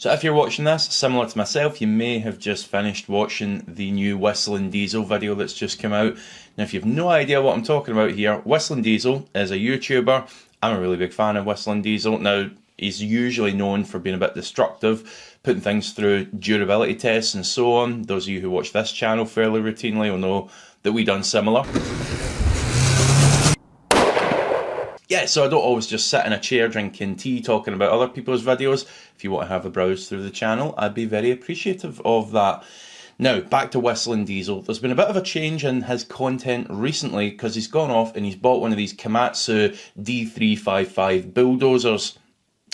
So if you're watching this, similar to myself, you may have just finished watching the new Whistling Diesel video that's just come out. Now if you've no idea what I'm talking about here, Whistling Diesel is a YouTuber. I'm a really big fan of Whistling Diesel. Now, he's usually known for being a bit destructive, putting things through durability tests and so on. Those of you who watch this channel fairly routinely will know that we done similar. Yeah, so I don't always just sit in a chair drinking tea talking about other people's videos. If you want to have a browse through the channel, I'd be very appreciative of that. Now, back to Whistling Diesel. There's been a bit of a change in his content recently because he's gone off and he's bought one of these Komatsu D355 bulldozers.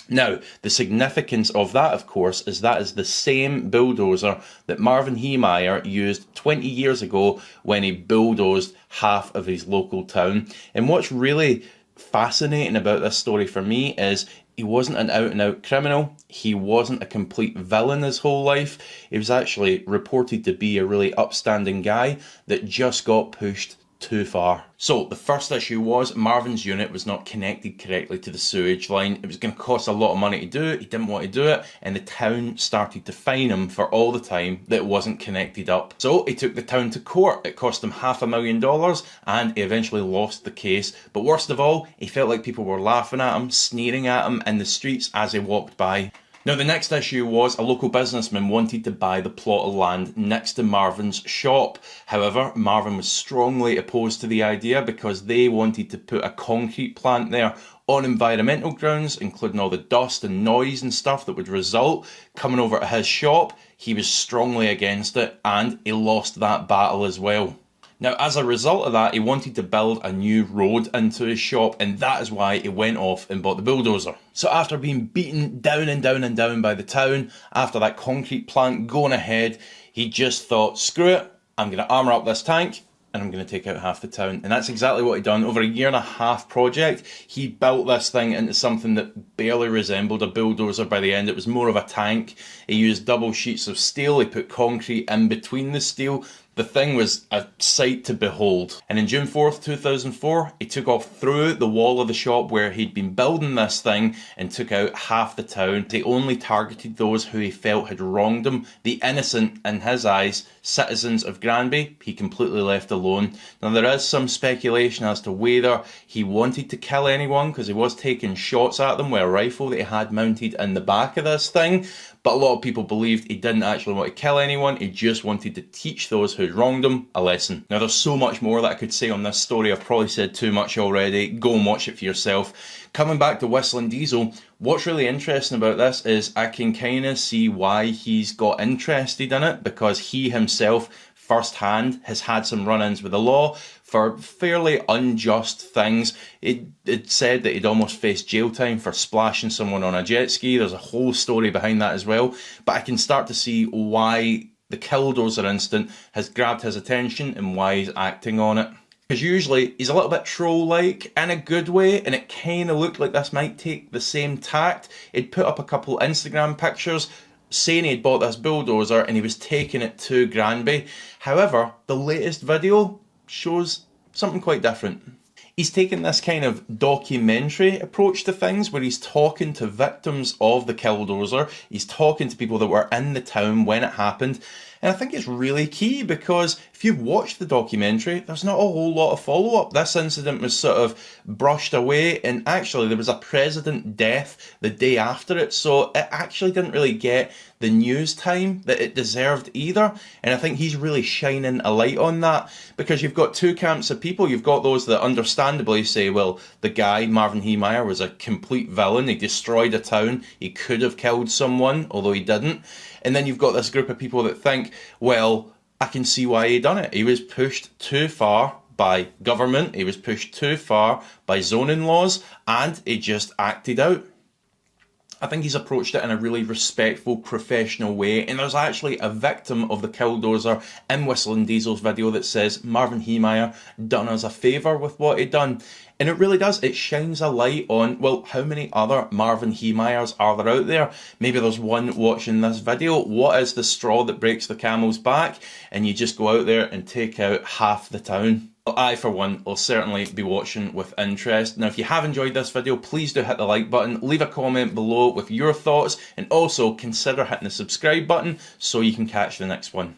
Now, the significance of that, of course, is that is the same bulldozer that Marvin Heemeyer used 20 years ago when he bulldozed half of his local town. And what's really fascinating about this story for me is he wasn't an out-and-out criminal. He wasn't a complete villain his whole life. He was actually reported to be a really upstanding guy that just got pushed too far. So the first issue was Marvin's unit was not connected correctly to the sewage line. It was going to cost a lot of money to do it. He didn't want to do it, and the town started to fine him for all the time that it wasn't connected up. So he took the town to court. It cost him $500,000 and he eventually lost the case. But worst of all, he felt like people were laughing at him, sneering at him in the streets as he walked by. Now the next issue was a local businessman wanted to buy the plot of land next to Marvin's shop. However, Marvin was strongly opposed to the idea because they wanted to put a concrete plant there on environmental grounds, including all the dust and noise and stuff that would result coming over to his shop. He was strongly against it and he lost that battle as well. Now, as a result of that, he wanted to build a new road into his shop, and that is why he went off and bought the bulldozer. So after being beaten down and down and down by the town, after that concrete plant going ahead, he just thought, screw it, I'm going to armour up this tank, and I'm going to take out half the town. And that's exactly what he done. Over a 1.5-year project, he built this thing into something that barely resembled a bulldozer by the end. It was more of a tank. He used double sheets of steel. He put concrete in between the steel. The thing was a sight to behold. And in June 4th, 2004, he took off through the wall of the shop where he'd been building this thing and took out half the town. He only targeted those who he felt had wronged him. The innocent, in his eyes, citizens of Granby, he completely left alone. Now there is some speculation as to whether he wanted to kill anyone because he was taking shots at them with a rifle that he had mounted in the back of this thing. But a lot of people believed he didn't actually want to kill anyone, he just wanted to teach those who wronged him a lesson. Now there's so much more that I could say on this story, I've probably said too much already, go and watch it for yourself. Coming back to Whistling Diesel, what's really interesting about this is I can kind of see why he's got interested in it, because he himself firsthand has had some run-ins with the law for fairly unjust things. It said that he'd almost faced jail time for splashing someone on a jet ski. There's a whole story behind that as well. But I can start to see why the Killdozer incident has grabbed his attention and why he's acting on it. Because usually he's a little bit troll-like in a good way, and it kind of looked like this might take the same tact. He'd put up a couple Instagram pictures saying he'd bought this bulldozer and he was taking it to Granby. However, the latest video shows something quite different. He's taken this kind of documentary approach to things where he's talking to victims of the Killdozer, he's talking to people that were in the town when it happened, and I think it's really key because if you've watched the documentary, there's not a whole lot of follow-up. This incident was sort of brushed away, and actually there was a president death the day after it, so it actually didn't really get the news time that it deserved either. And I think he's really shining a light on that, because you've got two camps of people. You've got those that understandably say, well, the guy, Marvin Heemeyer, was a complete villain. He destroyed a town. He could have killed someone, although he didn't. And then you've got this group of people that think, well, I can see why he done it. He was pushed too far by government. He was pushed too far by zoning laws, and he just acted out. I think he's approached it in a really respectful, professional way, and there's actually a victim of the Killdozer in Whistling Diesel's video that says Marvin Heemeyer done us a favour with what he done. And it really does. It shines a light on, well, how many other Marvin Heemeyers are there out there? Maybe there's one watching this video. What is the straw that breaks the camel's back? And you just go out there and take out half the town. Well, I, for one, will certainly be watching with interest. Now, if you have enjoyed this video, please do hit the like button, leave a comment below with your thoughts, and also consider hitting the subscribe button so you can catch the next one.